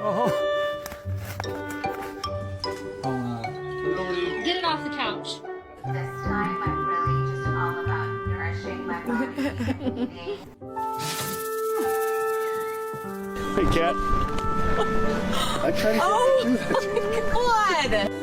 Get it off the couch. This time I'm really just all about nourishing my body and eating. Hey, cat. I tried to do that. Oh my God!